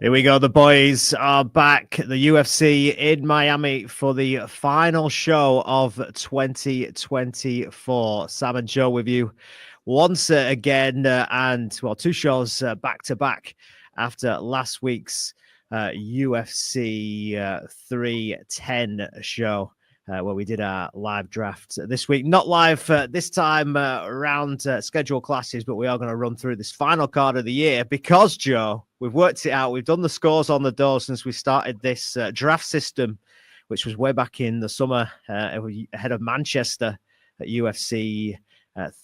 Here we go. The boys are back. The UFC in Miami for the final show of 2024. Sam and Joe with you once again, and well, two shows back to back after last week's UFC 310 show. Where we did our live draft this week. Not live this time around scheduled classes, but we are going to run through this final card of the year because, Joe, we've worked it out. We've done the scores on the door since we started this draft system, which was way back in the summer ahead of Manchester at UFC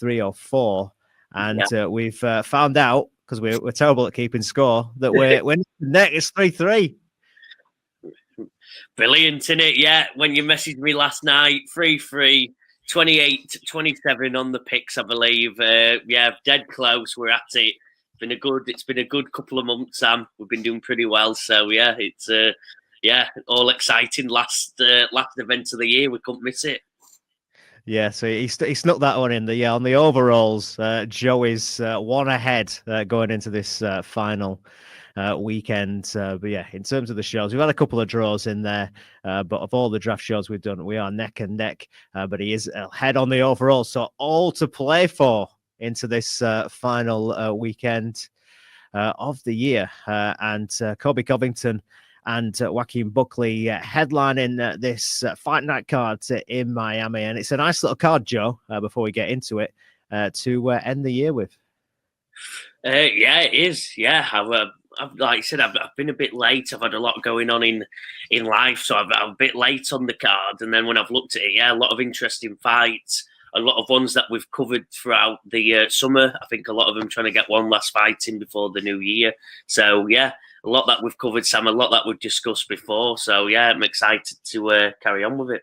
304. And we've found out, because we're terrible at keeping score, that we're next 3-3. Brilliant, isn't it? Yeah, when you messaged me last night, 3-3, 28-27 on the picks, I believe. Yeah, dead close. We're at it. It's been a good couple of months, Sam. We've been doing pretty well. So yeah, it's all exciting. Last event of the year, we couldn't miss it. Yeah, so he snuck that one in. On the overalls, Joe is one ahead going into this final weekend. But yeah, in terms of the shows, we've had a couple of draws in there, but of all the draft shows we've done, we are neck and neck. But he is ahead on the overall, so all to play for into this final weekend of the year. And Covington and Joaquin Buckley headlining this fight night card in Miami. And it's a nice little card, Joe, before we get into it, to end the year with. Yeah, it is. Yeah, I've like I said, I've been a bit late. I've had a lot going on in life, so I'm a bit late on the card. And then when I've looked at it, yeah, a lot of interesting fights, a lot of ones that we've covered throughout the summer. I think a lot of them trying to get one last fight in before the new year. So yeah, a lot that we've covered, Sam, a lot that we've discussed before. So yeah, I'm excited to carry on with it.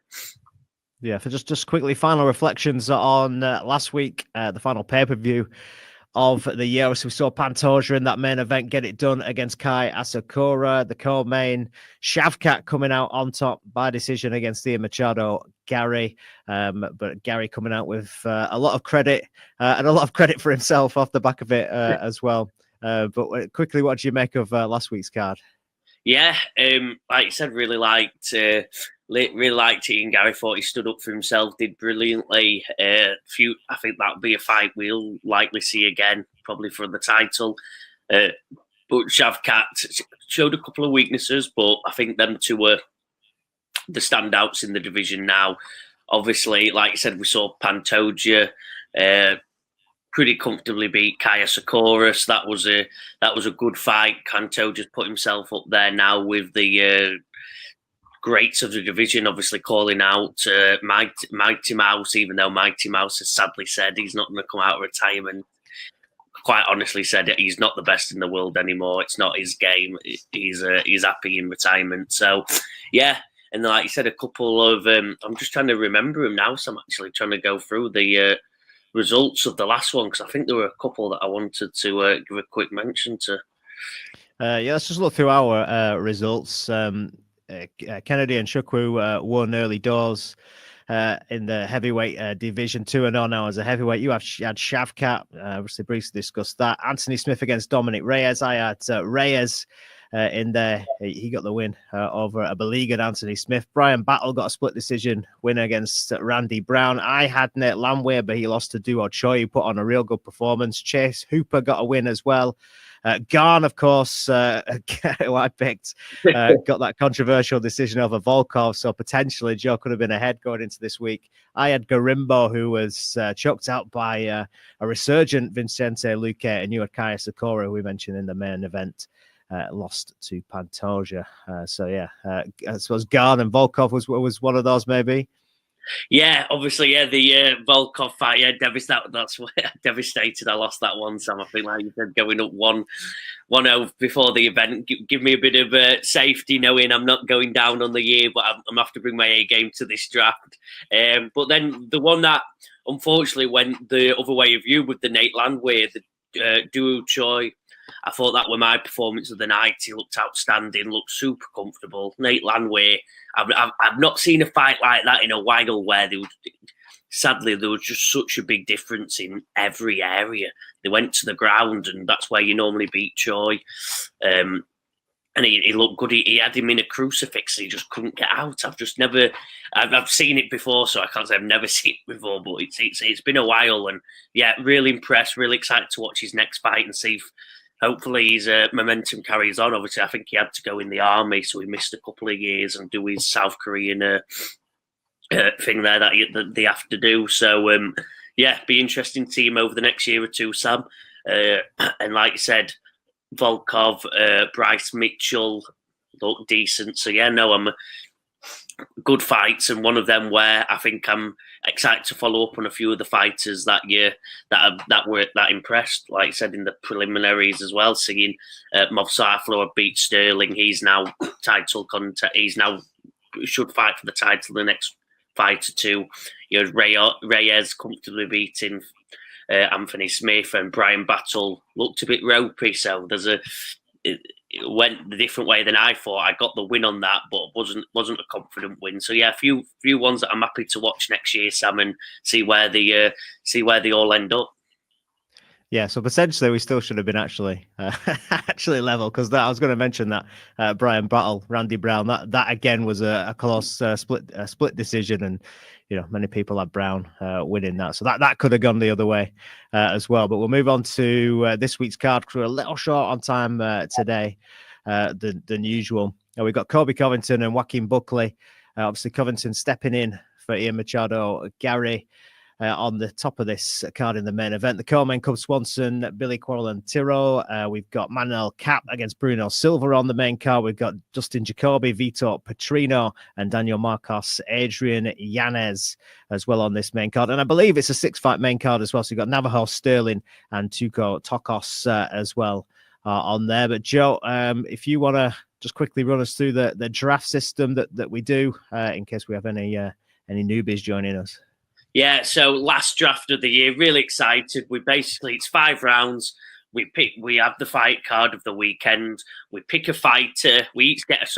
Yeah, for just quickly, final reflections on last week, the final pay-per-view of the year. So we saw Pantoja in that main event get it done against Kai Asakura. The co-main, Shavkat coming out on top by decision against Ian Machado, Gary. But Gary coming out with a lot of credit and a lot of credit for himself off the back of it as well. But quickly, what did you make of last week's card? Yeah, like you said, really liked Ian Gary. Thought he stood up for himself, did brilliantly. I think that'll be a fight we'll likely see again, probably for the title. But Shavkat showed a couple of weaknesses, but I think them two were the standouts in the division now. Obviously, like you said, we saw Pantoja pretty comfortably beat Kai Asakura. That was a good fight. Kanto just put himself up there now with the greats of the division, obviously calling out Mighty Mouse, even though Mighty Mouse has sadly said he's not going to come out of retirement. Quite honestly said that he's not the best in the world anymore. It's not his game. He's happy in retirement. So, yeah. And like you said, a couple of I'm just trying to remember him now. So I'm actually trying to go through the results of the last one, because I think there were a couple that I wanted to give a quick mention to. Yeah, let's just look through our results. Kennedy and Chukwu won early doors in the heavyweight division, 2-0 now as a heavyweight. You had Shavkat, obviously briefly discussed that. Anthony Smith against Dominic Reyes. I had Reyes in there. He got the win over a beleaguered Anthony Smith. Brian Battle got a split decision win against Randy Brown. I had Nate Landwehr, but he lost to Duo Choi, who put on a real good performance. Chase Hooper got a win as well. Garn, of course, who I picked, got that controversial decision over Volkov, so potentially Joe could have been ahead going into this week. I had Garimbo, who was choked out by a resurgent Vicente Luque, and you had Kai Asakura, who we mentioned in the main event. Lost to Pantoja. So yeah, I suppose Garn and Volkov was one of those maybe. Yeah, obviously, yeah, the Volkov fight, yeah, devastated. That's what devastated. I lost that one, Sam. I think, like you said, going up 1-0 before the event, give me a bit of safety, knowing I'm not going down on the year, but I'm gonna have to bring my A game to this draft. But then the one that unfortunately went the other way of you with the Nate Landwehr, the Duo Choi. I thought that was my performance of the night. He looked outstanding, looked super comfortable. Nate Landwehr, I've not seen a fight like that in a while, where sadly there was just such a big difference in every area. They went to the ground, and that's where you normally beat Choi. and he looked good. He had him in a crucifix. And he just couldn't get out. I've seen it before, so I can't say I've never seen it before. But it's been a while, and yeah, really impressed. Really excited to watch his next fight and see if hopefully his momentum carries on. Obviously, I think he had to go in the army, so he missed a couple of years and do his South Korean thing there that they have to do. So yeah, be interesting to see him over the next year or two, Sam. And like you said, Volkov, Bryce Mitchell look decent. So yeah, no, I'm good fights, and one of them where I think I'm excited to follow up on a few of the fighters that year that were impressed. Like I said in the preliminaries as well, seeing Mov Sarflo beat Sterling. He's now title contest. He's now should fight for the title the next fight or two. You know, Reyes comfortably beating Anthony Smith, and Brian Battle looked a bit ropey. So it went the different way than I thought. I got the win on that, but wasn't a confident win. So yeah, a few ones that I'm happy to watch next year, Sam, and see where they all end up. Yeah, so potentially we still should have been actually level, because I was going to mention that Brian Battle, Randy Brown, that again was a close split decision, and you know many people had Brown winning that, so that could have gone the other way as well. But we'll move on to this week's card, because we're a little short on time today than usual. We've got Colby Covington and Joaquin Buckley. Obviously, Covington stepping in for Ian Machado, Gary. On the top of this card in the main event, the co-main Cub Swanson, Billy Quarrel and Tiro. We've got Manuel Cap against Bruno Silva on the main card. We've got Justin Jacoby, Vito Petrino, and Daniel Marcos, Adrian Yanez as well on this main card. And I believe it's a 6-fight main card as well. So you've got Navajo Sterling and Tuco Tokos as well on there. But Joe, if you want to just quickly run us through the draft system that we do in case we have any newbies joining us. Yeah, so last draft of the year, really excited. It's 5 rounds. We have the fight card of the weekend. We pick a fighter. We each get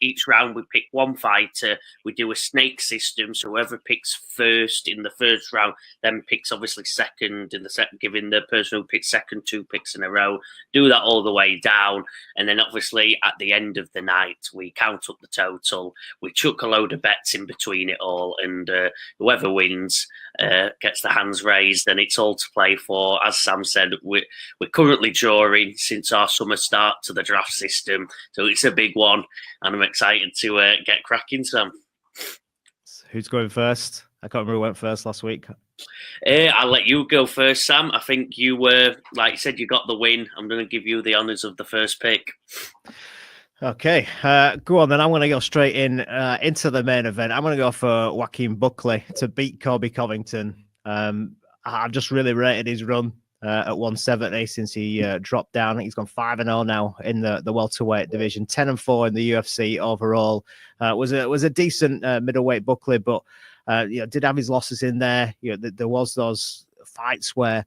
each round we pick one fighter. We do a snake system, so whoever picks first in the first round then picks obviously second in the second, giving the person who picks second 2 picks in a row. Do that all the way down, and then obviously at the end of the night we count up the total. We chuck a load of bets in between it all, and whoever wins gets the hands raised, and it's all to play for. As Sam said, we're currently drawing since our summer start to the draft system, so it's a big one, and I'm excited to get cracking, Sam. Who's going first? I can't remember who went first last week. I'll let you go first, Sam. I think you were, like you said, you got the win. I'm going to give you the honours of the first pick. Okay, go on then. I'm going to go straight into the main event. I'm going to go for Joaquin Buckley to beat Colby Covington. I've just really rated his run at 170 since he dropped down. I think he's gone 5-0 now in the welterweight division, 10-4 in the UFC overall. Was a decent middleweight Buckley, but did have his losses in there. There was those fights where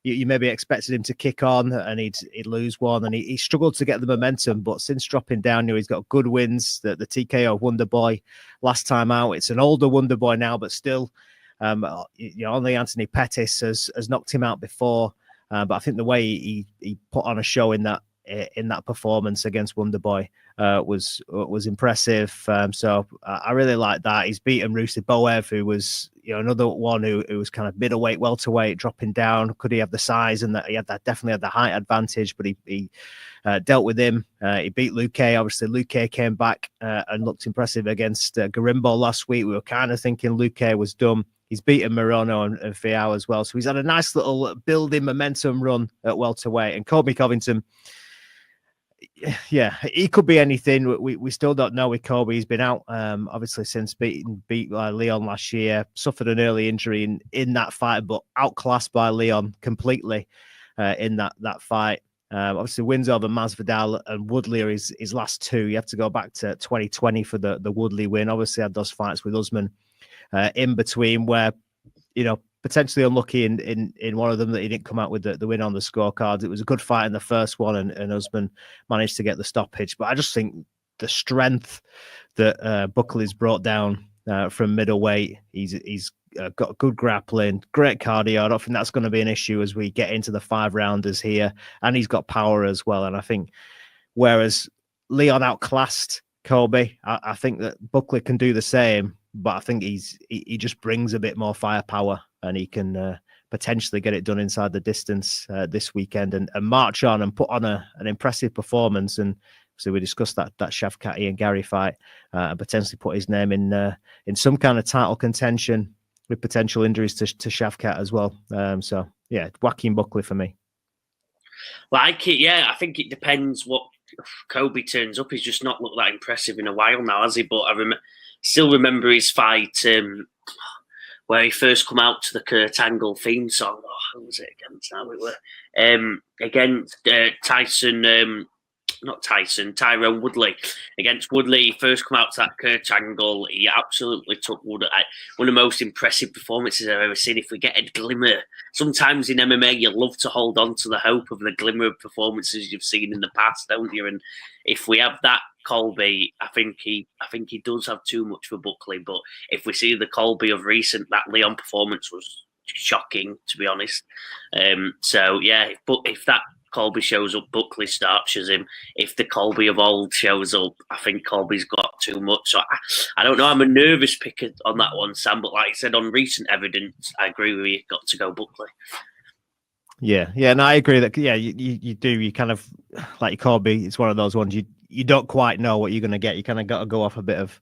you maybe expected him to kick on and he'd lose one, and he struggled to get the momentum. But since dropping down, he's got good wins. The TKO Wonder Boy last time out. It's an older Wonder Boy now, but still. Only Anthony Pettis has knocked him out before, but I think the way he put on a show in that performance against Wonderboy was impressive. So I really like that. He's beaten Rusy Boev, who was another one who was kind of middleweight, welterweight, dropping down. Could he have the size? And that he definitely had the height advantage, but he dealt with him. He beat Luque. Obviously, Luque came back and looked impressive against Garimbo last week. We were kind of thinking Luque was done. He's beaten Morono and Fiao as well. So he's had a nice little building momentum run at welterweight. And Colby Covington, yeah, he could be anything. We still don't know with Colby. He's been out, obviously, since beat Leon last year. Suffered an early injury in that fight, but outclassed by Leon completely in that fight. Obviously, wins over Masvidal and Woodley are his last 2. You have to go back to 2020 for the Woodley win. Obviously, had those fights with Usman in between, where potentially unlucky in one of them that he didn't come out with the win on the scorecards. It was a good fight in the first one, and Usman managed to get the stoppage. But I just think the strength that Buckley's brought down from middleweight, he's got good grappling, great cardio. I don't think that's going to be an issue as we get into the 5 rounders here, and he's got power as well. And I think whereas Leon outclassed Colby. I think that Buckley can do the same, but I think he just brings a bit more firepower, and he can potentially get it done inside the distance this weekend and march on and put on an impressive performance. And so we discussed that Shavkat and Gary fight, and potentially put his name in some kind of title contention with potential injuries to Shavkat as well. So yeah, Joaquin Buckley for me. Like it, yeah. I think it depends what Kobe turns up. He's just not looked that impressive in a while now, has he? But I still remember his fight where he first come out to the Kurt Angle theme song. Oh, who was it against? Now it were against Tyrone Woodley. Against Woodley, he first come out to that Kurt Angle. He absolutely took one of the most impressive performances I've ever seen. If we get a glimmer, sometimes in MMA, you love to hold on to the hope of the glimmer of performances you've seen in the past, don't you? And if we have that Colby, I think he does have too much for Buckley. But if we see the Colby of recent, that Leon performance was shocking, to be honest. So yeah, but if that Colby shows up, Buckley starches him. If the Colby of old shows up, I think Colby's got too much. So I don't know. I'm a nervous picker on that one, Sam. But like I said, on recent evidence, I agree with you. Got to go Buckley. Yeah, no, I agree that. Yeah, you do. You kind of like Colby. It's one of those ones you don't quite know what you're going to get. You kind of got to go off a bit of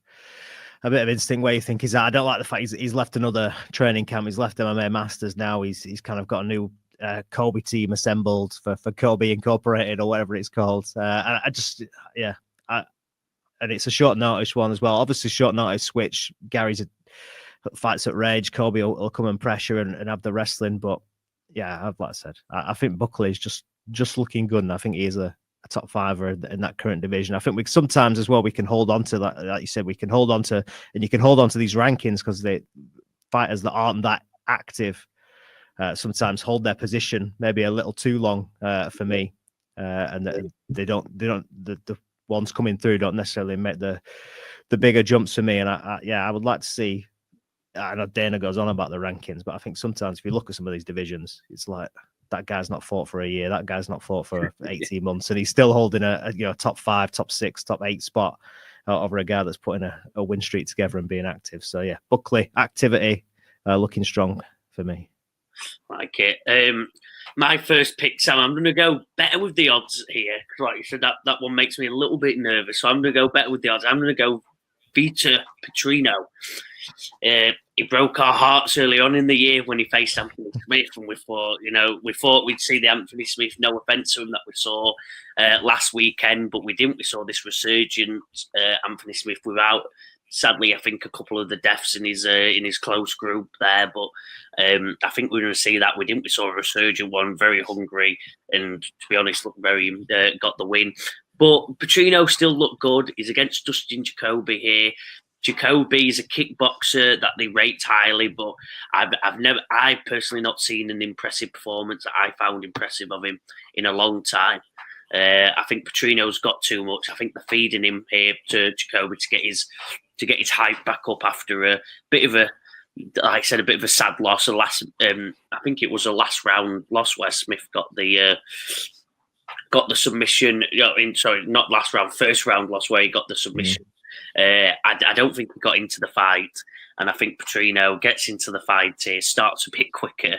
instinct where you think is that. I don't like the fact he's left another training camp. He's left MMA Masters now. He's kind of got a new Colby team assembled for Colby Incorporated or whatever it's called. And it's a short notice one as well. Obviously, short notice switch. Gary's fights at Rage. Colby will come and pressure and have the wrestling. But yeah, like I said, I think Buckley is just looking good, and I think he is a top fiver in that current division. I think we sometimes as well we can hold on to that. Like you said, we can hold on to, and you can hold on to these rankings because they fighters that aren't that active. Sometimes hold their position maybe a little too long for me, and the ones coming through don't necessarily make the bigger jumps for me. And I would like to see. I know Dana goes on about the rankings, but I think sometimes if you look at some of these divisions, it's like that guy's not fought for a year, that guy's not fought for 18 months, and he's still holding a top 5, top 6, top 8 spot over a guy that's putting a win streak together and being active. So yeah, Buckley activity looking strong for me. Like it. My first pick, Sam, I'm going to go better with the odds here. Like you said, that one makes me a little bit nervous. So I'm going to go better with the odds. I'm going to go Vitor Petrino. He broke our hearts early on in the year when he faced Anthony Smith, and we thought we'd see the Anthony Smith, no offense to him, that we saw last weekend, but we didn't. We saw this resurgent Anthony Smith without, sadly, I think a couple of the deaths in his close group there, but I think we're going to see that. We didn't. We saw a resurgent one, very hungry, and to be honest, looked very got the win. But Petrino still looked good. He's against Dustin Jacoby here. Jacoby is a kickboxer that they rate highly, but I personally not seen an impressive performance that I found impressive of him in a long time. I think Petrino's got too much. I think they're feeding him here to Jacoby to get his hype back up after a bit of a, like I said, a bit of a sad loss. I think it was a last round loss where Smith got the submission. Not last round, first round loss where he got the submission. I don't think he got into the fight, and I think Petrino gets into the fight here, starts a bit quicker,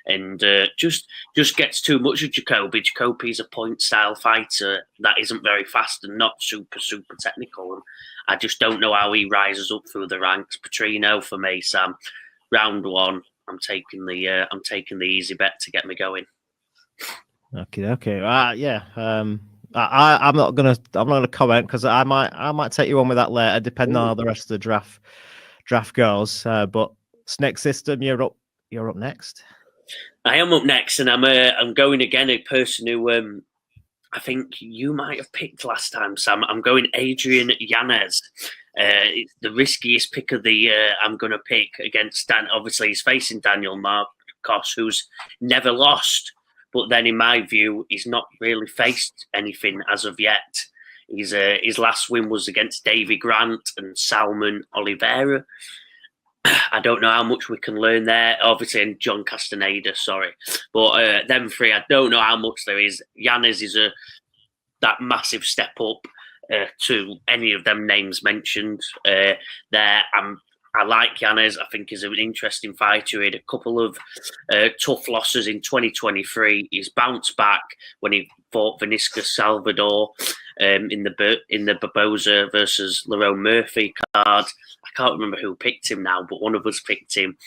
and just gets too much of Jacoby. Jacoby's a point style fighter that isn't very fast and not super technical, and I just don't know how he rises up through the ranks. Petrino for me, Sam. Round one, I'm taking the easy bet to get me going. Okay. I'm not gonna comment because I might take you on with that later, depending on how the rest of the draft goes. But Snake System, you're up next. I am up next, and I'm going again. A person who I think you might have picked last time, Sam. I'm going Adrian Yanez. It's the riskiest pick of the year. I'm going to pick against Dan. Obviously, he's facing Daniel Marcos, who's never lost. But then, in my view, he's not really faced anything as of yet. His last win was against Davy Grant and Salman Oliveira. I don't know how much we can learn there. Obviously, and John Castaneda, sorry. But them three, I don't know how much there is. Yanez is that massive step up. to any of them names mentioned there. I like Yanez. I think he's an interesting fighter. He had a couple of tough losses in 2023. He's bounced back when he fought Vinisca Salvador in the Barboza versus Lerone Murphy card. I can't remember who picked him now, but one of us picked him.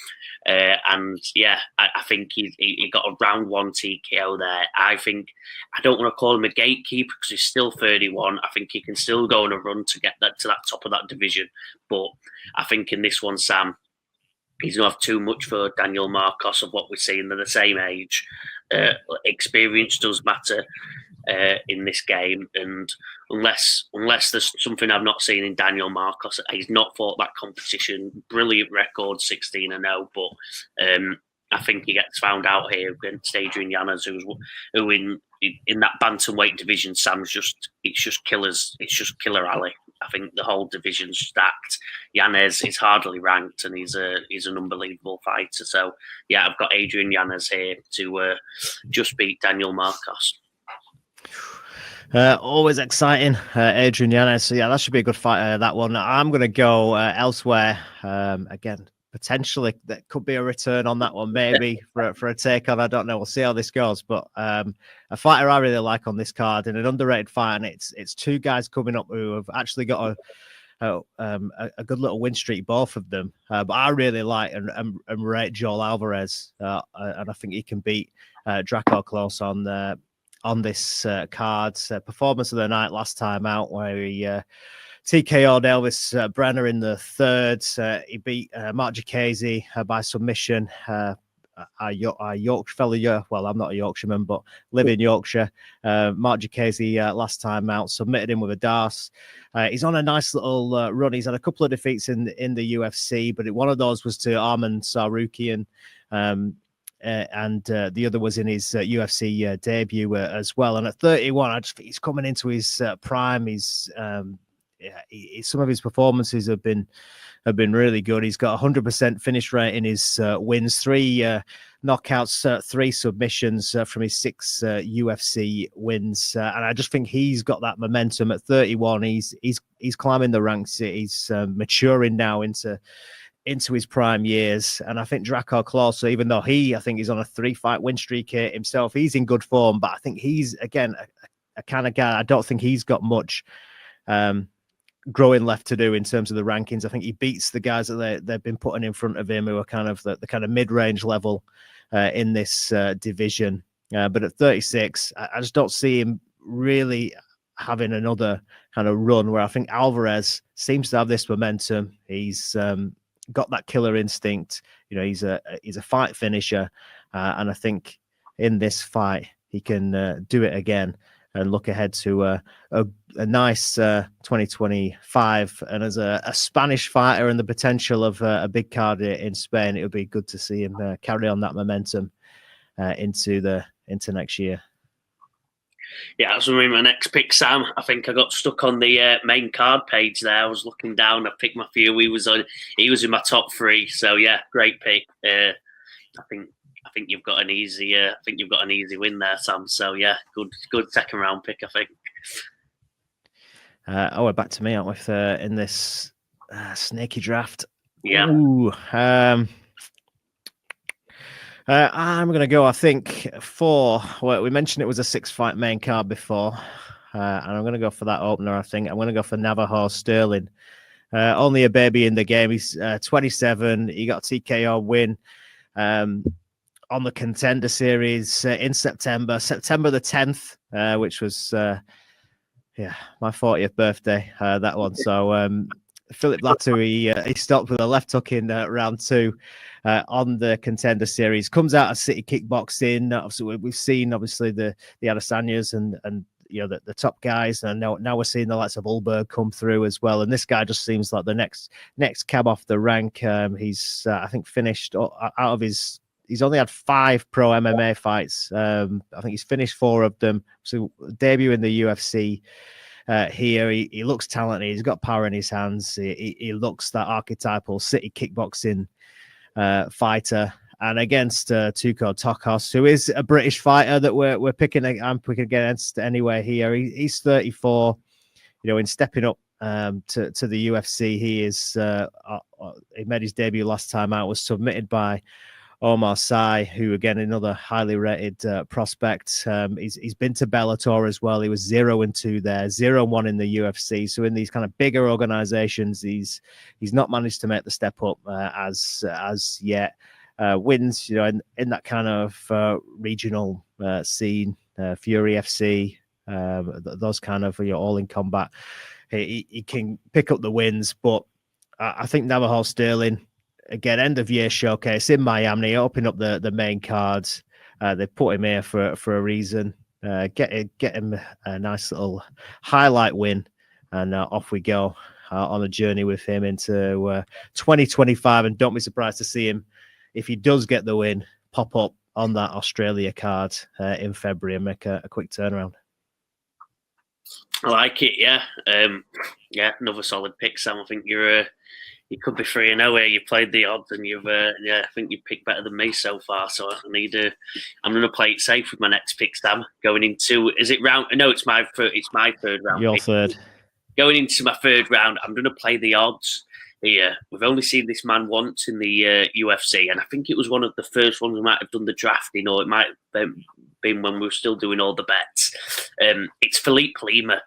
And yeah, I think he got a round 1 TKO there. I don't want to call him a gatekeeper because he's still 31. I think he can still go on a run to get that to that top of that division. But I think in this one, Sam, he's going to have too much for Daniel Marcos of what we're seeing. They're the same age. Experience does matter in this game, and unless there's something I've not seen in Daniel Marcos, he's not fought that competition. Brilliant record, 16-0, but I think he gets found out here against Adrian Yanez, who in that bantamweight division, Sam's it's just killer alley. I think the whole division's stacked. Yanez is hardly ranked, and he's an unbelievable fighter. So yeah, I've got Adrian Yanez here to just beat Daniel Marcos. Always exciting, Adrian Yanez. So yeah, that should be a good fight. That one. I'm going to go elsewhere. Again, potentially that could be a return on that one, maybe for a take on. I don't know. We'll see how this goes. But a fighter I really like on this card, and an underrated fight, and it's two guys coming up who have actually got a good little win streak, both of them. But I really like and rate Joel Alvarez, and I think he can beat Draco Close on this card. Performance of the night last time out, where he TKO'd Elvis Brenner in the third. He beat Mark Jacasey by submission. Our Yorkshire fellow, well, I'm not a Yorkshireman, but live in Yorkshire. Mark Jacasey last time out submitted him with a DARS. He's on a nice little run. He's had a couple of defeats in the UFC, but one of those was to Arman Sarukian. And the other was in his UFC debut as well. And at 31, I just think he's coming into his prime. Some of his performances have been really good. He's got 100% finish rate in his wins, 3 knockouts, 3 submissions from his 6 UFC wins, and I just think he's got that momentum. At 31, he's climbing the ranks. He's maturing now into his prime years. And I think Draco Close, even though I think he's on a 3-fight win streak here himself, he's in good form, but I think he's, again, a kind of guy, I don't think he's got much growing left to do in terms of the rankings. I think he beats the guys that they've been putting in front of him, who are kind of the kind of mid-range level in this division. But at 36, I just don't see him really having another kind of run, where I think Alvarez seems to have this momentum. He's got that killer instinct. You know, he's a fight finisher, and I think in this fight he can do it again and look ahead to a nice 2025. And as a Spanish fighter and the potential of a big card in Spain, it would be good to see him carry on that momentum into next year. Yeah, that's my next pick, Sam. I think I got stuck on the main card page there. I was looking down. I picked my few. He was in my top 3. So yeah, great pick. I think you've got an easy. I think you've got an easy win there, Sam. So yeah, good second round pick, I think. We're back to me, aren't we? In this snaky draft. Yeah. Ooh, I'm going to go, I think, we mentioned it was a 6-fight main card before, and I'm going to go for that opener, I think. I'm going to go for Navajo Sterling. Only a baby in the game. He's 27. He got a TKO win on the Contender Series in September the 10th, which was, my 40th birthday, that one. So Philip Latu, he stopped with a left hook in round 2. On the Contender Series, comes out of City Kickboxing. Obviously, we've seen the Adesanyas and the top guys, and now we're seeing the likes of Ulberg come through as well. And this guy just seems like the next cab off the rank. He's I think finished out of his. He's only had 5 pro MMA fights. I think he's finished 4 of them. So debut in the UFC. Here he looks talented. He's got power in his hands. He looks that archetypal City Kickboxing fighter, and against Tuco Tokos, who is a British fighter that we're picking. I'm picking against anyway. Here he's 34. in stepping up to the UFC, he made his debut last time out, was submitted by Omar Sy, who again another highly rated prospect. He's been to Bellator as well. He was 0-2 there, 0-1 in the UFC. So in these kind of bigger organizations, he's not managed to make the step up as yet. Wins, in that kind of regional scene, Fury FC, those kind of all in combat. He can pick up the wins, but I think Navajo Sterling, again, end of year showcase in Miami, open up the main cards. They put him here for a reason. Get him a nice little highlight win, and off we go on a journey with him into 2025. And don't be surprised to see him, if he does get the win, pop up on that Australia card in February and make a quick turnaround. I like it, yeah. Another solid pick, Sam. I think you could be 3-0 here. You played the odds, and I think you've picked better than me so far. So I'm going to play it safe with my next pick, Sam. Going into, is it round? No, it's my third round. Your pick. Third. Going into my third round, I'm going to play the odds here. We've only seen this man once in the UFC, and I think it was one of the first ones we might have done the drafting, or it might have been when we were still doing all the bets. It's Philippe Lima.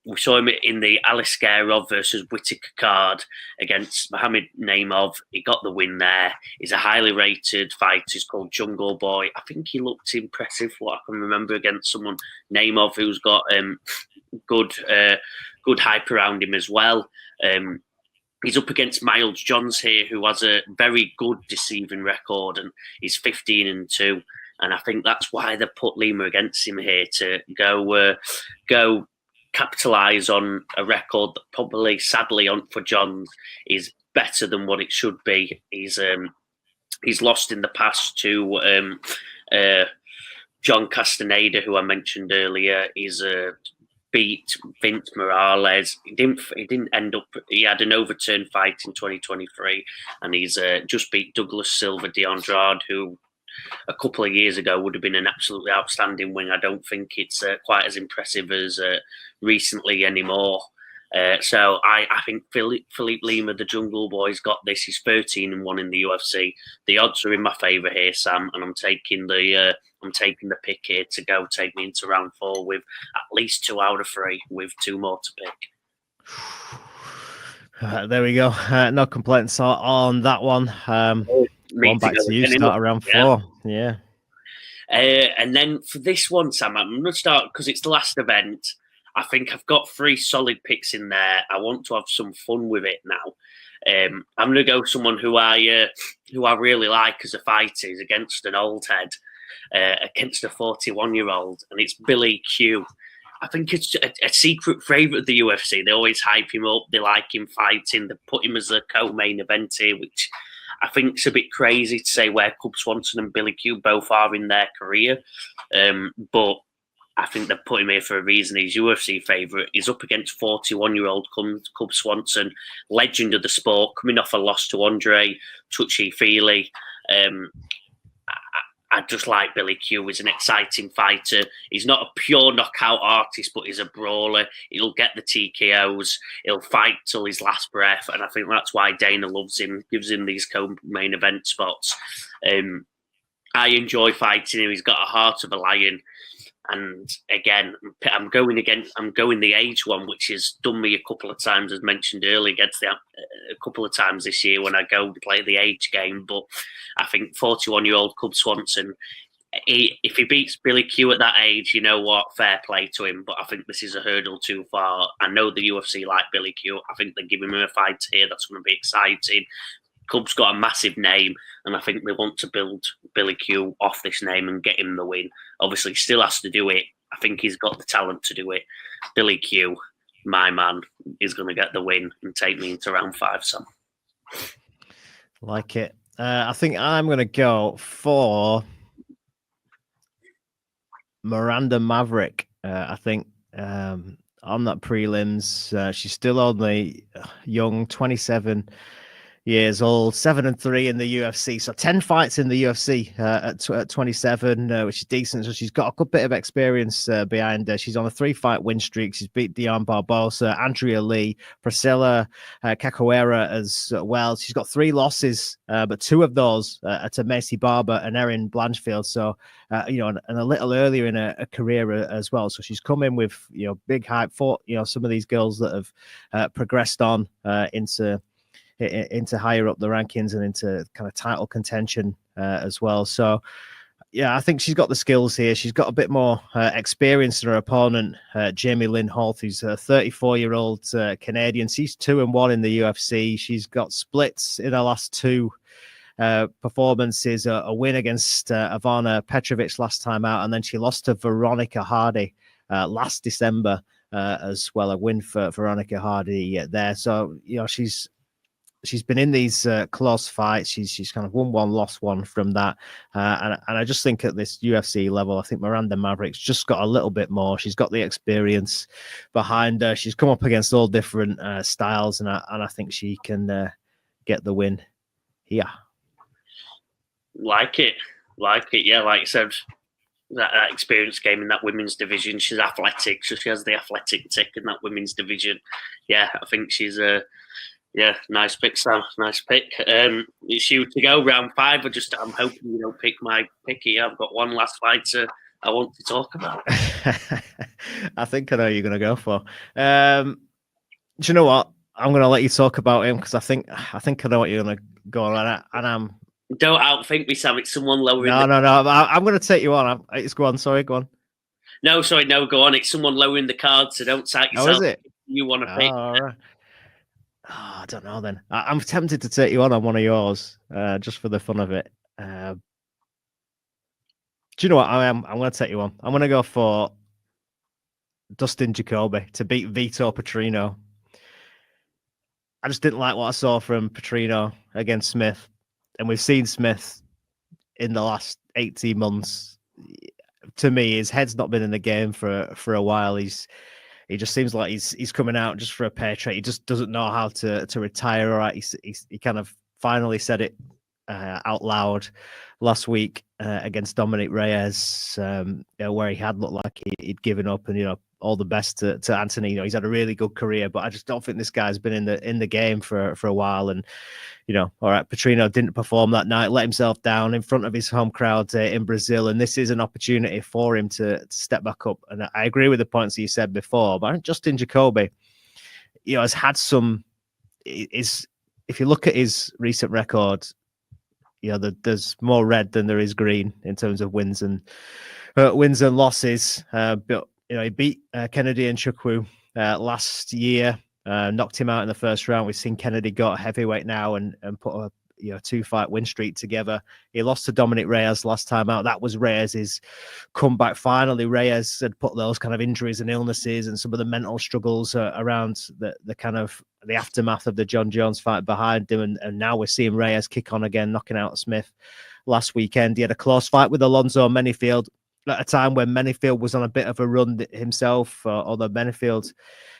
We saw him in the Aliskerov versus Whittaker card against Mohamed Naimov. He got the win there. He's a highly rated fighter. He's called Jungle Boy. I think he looked impressive, what I can remember, against someone, Naimov, who's got good hype around him as well. He's up against Miles Johns here, who has a very good deceiving record, and he's 15-2. And I think that's why they put Lima against him here, to go capitalise on a record that probably, sadly, for Johns is better than what it should be. He's lost in the past to John Castaneda, who I mentioned earlier. He's beat Vince Morales. He didn't end up. He had an overturned fight in 2023, and he's just beat Douglas Silva de Andrade, who a couple of years ago would have been an absolutely outstanding win. I don't think it's quite as impressive as recently anymore. So I think Philippe Lima, the Jungle Boy's got this. He's 13-1 in the UFC. The odds are in my favour here, Sam, and I'm taking the pick here to go take me into round 4 with at least 2 out of 3, with 2 more to pick. There we go. No complaints on that one. One back to you, start around 4. Yeah. And then for this one, Sam, I'm going to start, because it's the last event. I think I've got 3 solid picks in there. I want to have some fun with it now. I'm going to go someone who I really like as a fighter. He's against an old head, against a 41-year-old, and it's Billy Q. I think it's a secret favourite of the UFC. They always hype him up. They like him fighting. They put him as a co-main event here, which I think it's a bit crazy to say where Cub Swanson and Billy Q both are in their career. But I think they've put him here for a reason. He's UFC favourite. He's up against 41-year-old Cub Swanson, legend of the sport, coming off a loss to Andre Touchy-Feely. I just like Billy Q. He's an exciting fighter. He's not a pure knockout artist, but he's a brawler. He'll get the TKOs. He'll fight till his last breath. And I think that's why Dana loves him, gives him these co-main event spots. I enjoy fighting him. He's got a heart of a lion. And again, I'm going the age one, which has done me a couple of times, as mentioned earlier, a couple of times this year when I go and play the age game. But I think 41-year-old Cub Swanson, if he beats Billy Q at that age, you know what, fair play to him. But I think this is a hurdle too far. I know the UFC like Billy Q. I think they're giving him a fight here that's going to be exciting. Cub's got a massive name, and I think they want to build Billy Q off this name and get him the win. Obviously, he still has to do it. I think he's got the talent to do it. Billy Q, my man, is going to get the win and take me into round 5, Sam. Like it. I think I'm going to go for Miranda Maverick. I think on that prelims, she's still only young, 27 years old, 7-3 in the UFC. So 10 fights in the UFC at 27, which is decent. So she's got a good bit of experience behind her. She's on a 3-fight win streak. She's beat Dion Barbosa, Andrea Lee, Priscilla Cachoeira as well. She's got 3 losses, but 2 of those are to Macy Barber and Erin Blanchfield. So, and a little earlier in her career as well. So she's come in with, big hype for, some of these girls that have progressed on into higher up the rankings and into kind of title contention as well. So, yeah, I think she's got the skills here. She's got a bit more experience than her opponent, Jamie Lynn Holt, who's a 34-year-old Canadian. She's 2-1 in the UFC. She's got splits in her last 2 performances, a win against Ivana Petrovic last time out, and then she lost to Veronica Hardy last December as well, a win for Veronica Hardy there. So, she's been in these close fights. She's kind of won 1, lost 1 from that. And I just think at this UFC level, I think Miranda Maverick's just got a little bit more. She's got the experience behind her. She's come up against all different styles, and I think she can get the win here. Like it. Yeah, like I said, that experience game in that women's division. She's athletic, so she has the athletic tick in that women's division. Yeah, I think she's nice pick, Sam. Nice pick. It's you to go round 5. I'm hoping you don't pick my pick here. I've got one last fighter I want to talk about. I think I know you're going to go for. Do you know what? I'm going to let you talk about him because I think I know what you're going to go on, and I'm. Don't outthink me, Sam. It's someone lower. No. I'm going to take you on. It's go on. Sorry, go on. No, sorry, no, go on. It's someone lower in the card, so don't cite yourself. Oh, is it? You want to pick? All right. Oh, I don't know then. I'm tempted to take you on one of yours, just for the fun of it. Do you know what? I'm going to take you on. I'm going to go for Dustin Jacoby to beat Vito Petrino. I just didn't like what I saw from Petrino against Smith. And we've seen Smith in the last 18 months. To me, his head's not been in the game for a while. He just seems like he's coming out just for a pay trade. He just doesn't know how to retire. All right, he kind of finally said it out loud last week against Dominic Reyes, where he had looked like he'd given up. And all the best to Anthony. He's had a really good career, but I just don't think this guy's been in the game for a while. And all right, Petrino didn't perform that night, let himself down in front of his home crowd in Brazil, and this is an opportunity for him to step back up. And I agree with the points that you said before, but Justin Jacoby, has had some. If you look at his recent record, there's more red than there is green in terms of wins and losses. But he beat Kennedy Nzechukwu last year. Knocked him out in the first round. We've seen Kennedy go at heavyweight now and put a 2-fight win streak together. He lost to Dominic Reyes last time out. That was Reyes's comeback. Finally, Reyes had put those kind of injuries and illnesses and some of the mental struggles around the kind of the aftermath of the John Jones fight behind him. And now we're seeing Reyes kick on again, knocking out Smith last weekend. He had a close fight with Alonzo Menifield at a time when Menifield was on a bit of a run himself, although Menifield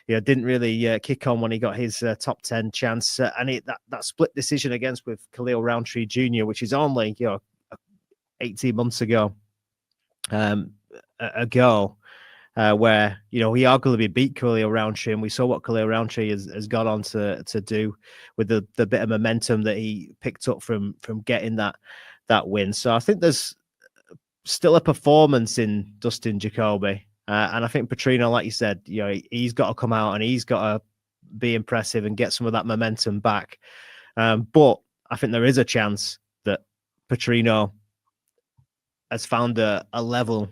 didn't really kick on when he got his top 10 chance. And that split decision against with Khalil Roundtree Jr., which is only 18 months ago, where he arguably beat Khalil Roundtree, and we saw what Khalil Roundtree has gone on to do with the bit of momentum that he picked up from getting that win. So I think there's still a performance in Dustin Jacoby. And I think Petrino, like you said, he's got to come out and he's got to be impressive and get some of that momentum back. But I think there is a chance that Petrino has found a level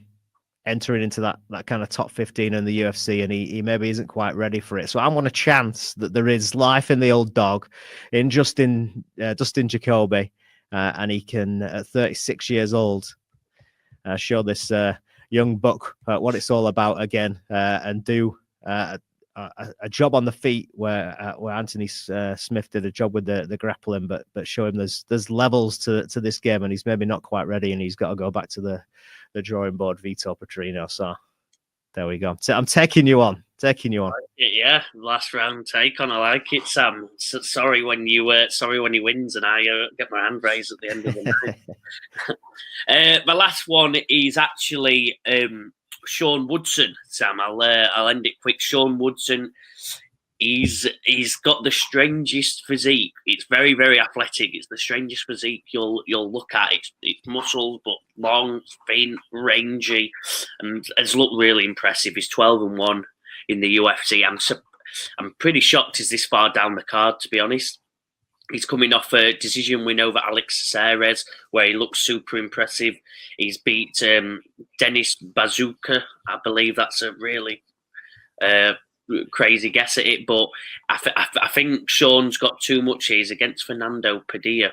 entering into that kind of top 15 in the UFC, and he maybe isn't quite ready for it. So I'm on a chance that there is life in the old dog in Dustin Jacoby, and he can, at 36 years old, show this young buck what it's all about again, and do a job on the feet where Anthony Smith did a job with the grappling, but show him there's levels to this game, and he's maybe not quite ready, and he's got to go back to the drawing board, Vito Petrino. So There we go. So I'm taking you on. Yeah, last round take on. I like it, Sam. Sorry when he wins, and I get my hand raised at the end of the night. My last one is actually Sean Woodson. Sam, I'll end it quick. Sean Woodson. He's got the strangest physique. It's very, very athletic. It's the strangest physique you'll look at. It's muscles, but long, thin, rangy, and has looked really impressive. He's 12-1 in the UFC. I'm pretty shocked he's this far down the card, to be honest. He's coming off a decision win over Alex Caceres, where he looks super impressive. He's beat Dennis Bazooka. I believe that's a really crazy guess at it, but I think Sean's got too much here. He's against Fernando Padilla,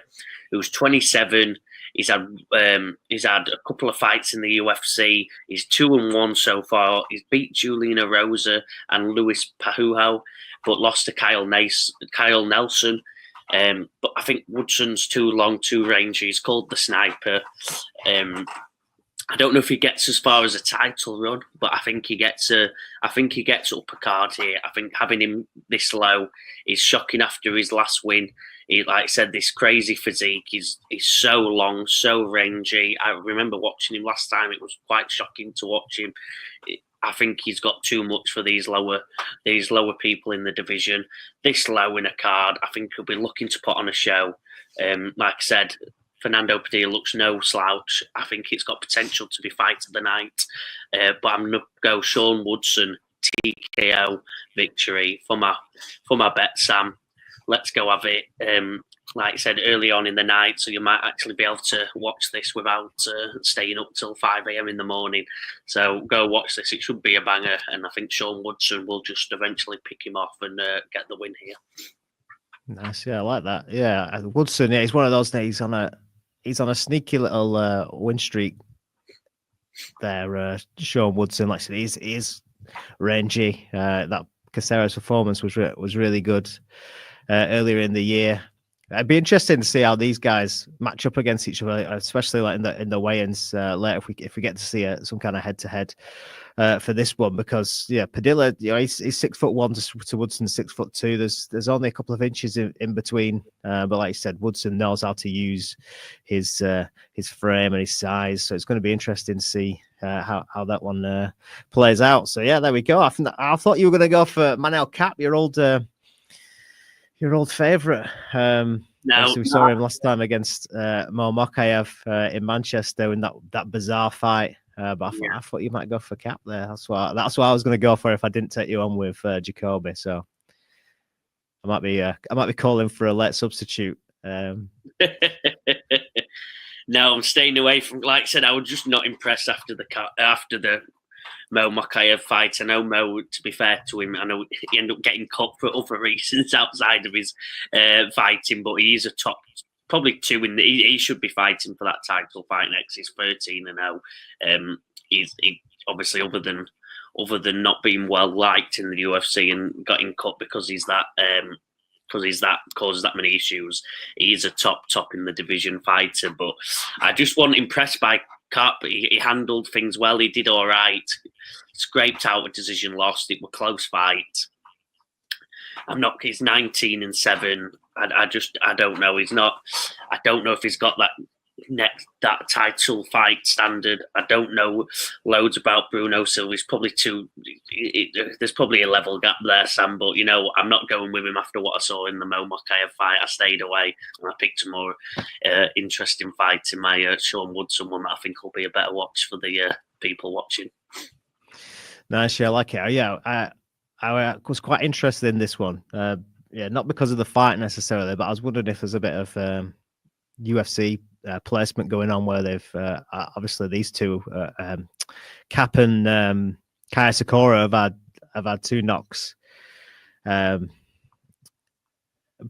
who's 27. He's had a couple of fights in the UFC. He's 2-1 so far. He's beat Juliana Rosa and Luis Pajuao, but lost to Kyle Nelson. But I think Woodson's too long, too rangy. He's called the Sniper. I don't know if he gets as far as a title run, but I think he gets up a card here. I think having him this low is shocking after his last win. He, like I said, this crazy physique. He's so long, so rangy. I remember watching him last time. It was quite shocking to watch him. I think he's got too much for these lower people in the division. This low in a card, I think he'll be looking to put on a show. Like I said, Fernando Padilla looks no slouch. I think it's got potential to be fight of the night. But I'm going to go Sean Woodson TKO victory for my bet, Sam. Let's go have it. Like I said, early on in the night, so you might actually be able to watch this without staying up till 5 a.m. in the morning. So go watch this. It should be a banger, and I think Sean Woodson will just eventually pick him off and get the win here. Nice, yeah, I like that. Yeah, Woodson, yeah, he's one of those. He's on a sneaky little win streak there. Sean Woodson, like I said, he's rangy. That Caceres performance was really good earlier in the year. It'd be interesting to see how these guys match up against each other, especially like in the weigh-ins later. If we get to see some kind of head-to-head for this one, because Padilla, he's 6'1" to Woodson's 6'2". There's only a couple of inches in between, but like you said, Woodson knows how to use his frame and his size, so it's going to be interesting to see how that one plays out. So yeah, there we go. I thought you were going to go for Manel Kape, your old favorite. No, we saw him last time against Mo Mokaev in Manchester in that bizarre fight. But I thought you might go for Kape there. That's what I was going to go for if I didn't take you on with Jacoby. So I might be calling for a late substitute. No, I'm staying away from. Like I said, I was just not impressed after the Mo Mokaev fight. I know Mo, to be fair to him, I know he ended up getting cut for other reasons outside of his fighting, but he's a top, probably two he should be fighting for that title fight next. He's 13-0. He's obviously other than not being well liked in the UFC and getting cut because he's that causes that many issues. He's a top in the division fighter, but I just wasn't impressed by Kape. He handled things well. He did all right. Scraped out a decision, lost. It was a close fight. He's 19-7. I don't know. I don't know if he's got that title fight standard. I don't know loads about Bruno Silva. He's probably there's probably a level gap there, Sam. But I'm not going with him after what I saw in the Mo Mokaev fight. I stayed away and I picked a more interesting fight in my Sean Woodson one that I think will be a better watch for the people watching. Nice, yeah, I like it. Yeah, I was quite interested in this one. Not because of the fight necessarily, but I was wondering if there's a bit of UFC placement going on where they've obviously these two, Kape and Kaya Sakura have had two knocks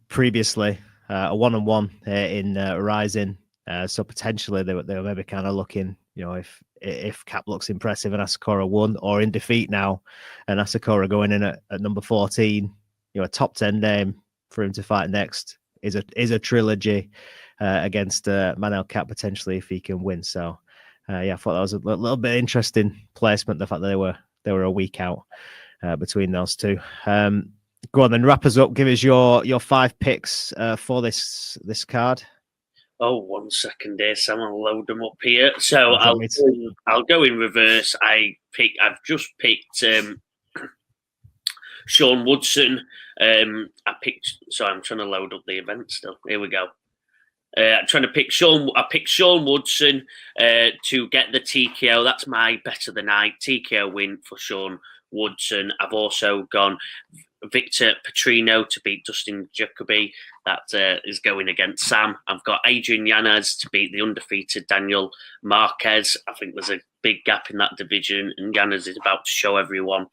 previously, a 1-1 in Rising. So potentially they were maybe kind of looking, if Kape looks impressive and Asakura won, or in defeat now, and Asakura going in at number 14, a top 10 name for him to fight next is a trilogy against Manel Kape potentially if he can win. So I thought that was a little bit interesting placement. The fact that they were a week out between those two. Go on then, wrap us up. Give us your 5 picks for this card. Oh, 1 second here, Sam. I'll load them up here. So I'll go in reverse. I've just picked Sean Woodson. I'm trying to load up the event still. Here we go. I'm trying to pick Sean. I picked Sean Woodson to get the TKO. That's my bet of the night. TKO win for Sean Woodson. I've also gone Victor Petrino to beat Dustin Jacoby. That is going against Sam. I've got Adrian Yanez to beat the undefeated Daniel Marquez. I think there's a big gap in that division, and Yanez is about to show everyone.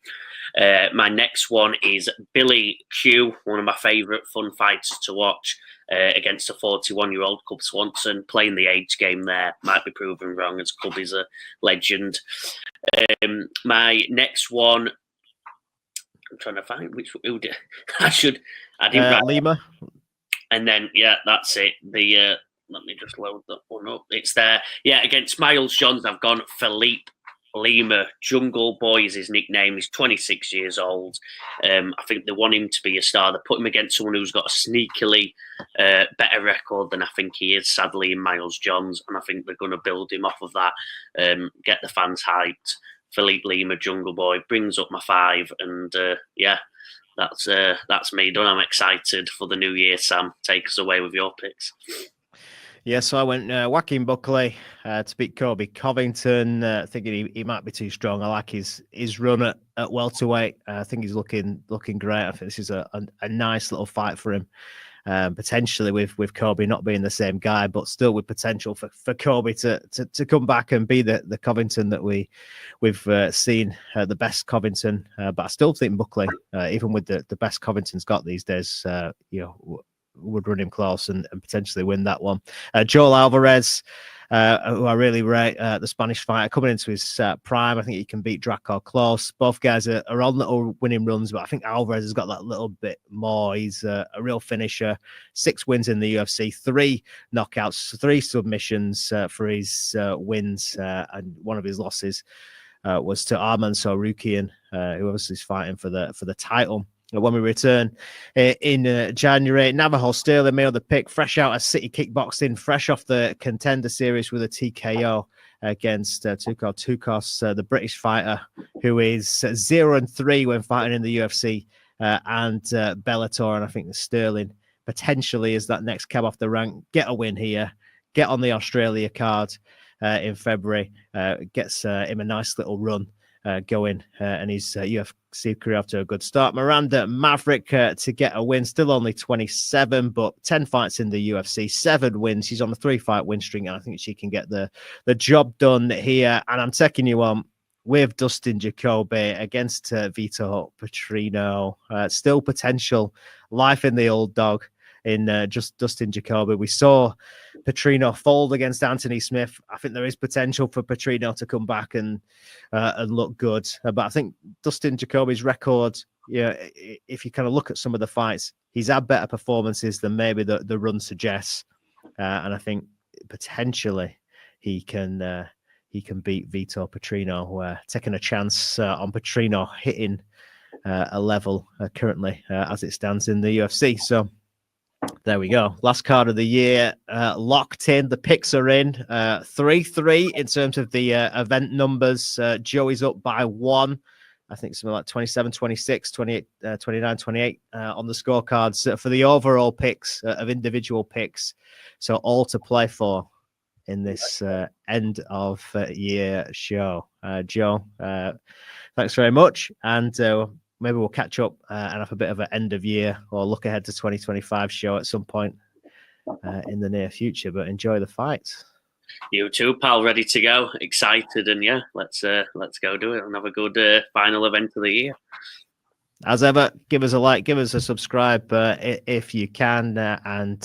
My next one is Billy Q, one of my favourite fun fighters to watch, against a 41-year-old Cub Swanson, playing the age game there. Might be proven wrong, as Cub is a legend. My next one, I'm trying to find who did I didn't write Lima. And then that's it. Let me just load that one up. It's there. Yeah, against Miles Johns, I've gone Philippe Lima. Jungle Boy is his nickname. He's 26 years old. I think they want him to be a star. They put him against someone who's got a sneakily better record than I think he is, sadly, in Miles Johns. And I think they're going to build him off of that, get the fans hyped. Philippe Lima, Jungle Boy, brings up my 5. And that's me done. I'm excited for the new year, Sam. Take us away with your picks. Yeah, so I went Joaquin Buckley to beat Kobe Covington, thinking he might be too strong. I like his run at welterweight. I think he's looking great. I think this is a nice little fight for him. Potentially with Kobe not being the same guy, but still with potential for Kobe to come back and be the Covington that we've seen, the best Covington. But I still think Buckley, even with the best Covington's got these days, would run him close and potentially win that one. Joel Alvarez, who I really rate, the Spanish fighter, coming into his prime. I think he can beat Draco Close. Both guys are on little winning runs, but I think Alvarez has got that little bit more. He's a real finisher. 6 wins in the UFC, 3 knockouts, 3 submissions for his wins, and one of his losses was to Arman Sarukian, who obviously is fighting for the title. When we return in January, Navajo Sterling made the pick, fresh out of City Kickboxing, fresh off the Contender Series with a TKO against Tuco Tukos, the British fighter, who is 0-3 when fighting in the UFC and Bellator. And I think the Sterling potentially is that next cab off the rank. Get a win here, get on the Australia card in February, gets him a nice little run going, and his UFC career off to a good start. Miranda Maverick to get a win, still only 27, but 10 fights in the UFC, 7 wins. She's on a 3-fight win string, and I think she can get the job done here. And I'm taking you on with Dustin Jacoby against Vito Petrino. Still potential, life in the old dog in just Dustin Jacoby. We saw Petrino fold against Anthony Smith. I think there is potential for Petrino to come back and look good. But I think Dustin Jacoby's record, if you kind of look at some of the fights, he's had better performances than maybe the run suggests. And I think potentially he can beat Vito Petrino, taking a chance on Petrino hitting a level currently as it stands in the UFC. So there we go. Last card of the year, locked in. The picks are in. 3-3 in terms of the event numbers. Joey's up by 1. I think something like 27, 26, 28, 29, 28 on the scorecards for the overall picks of individual picks. So all to play for in this end of year show. Joe, thanks very much. And maybe we'll catch up and have a bit of an end of year or look ahead to 2025 show at some point in the near future. But enjoy the fights. You too, pal. Ready to go. Excited, and let's go do it and have a good final event of the year. As ever, give us a like, give us a subscribe if you can, and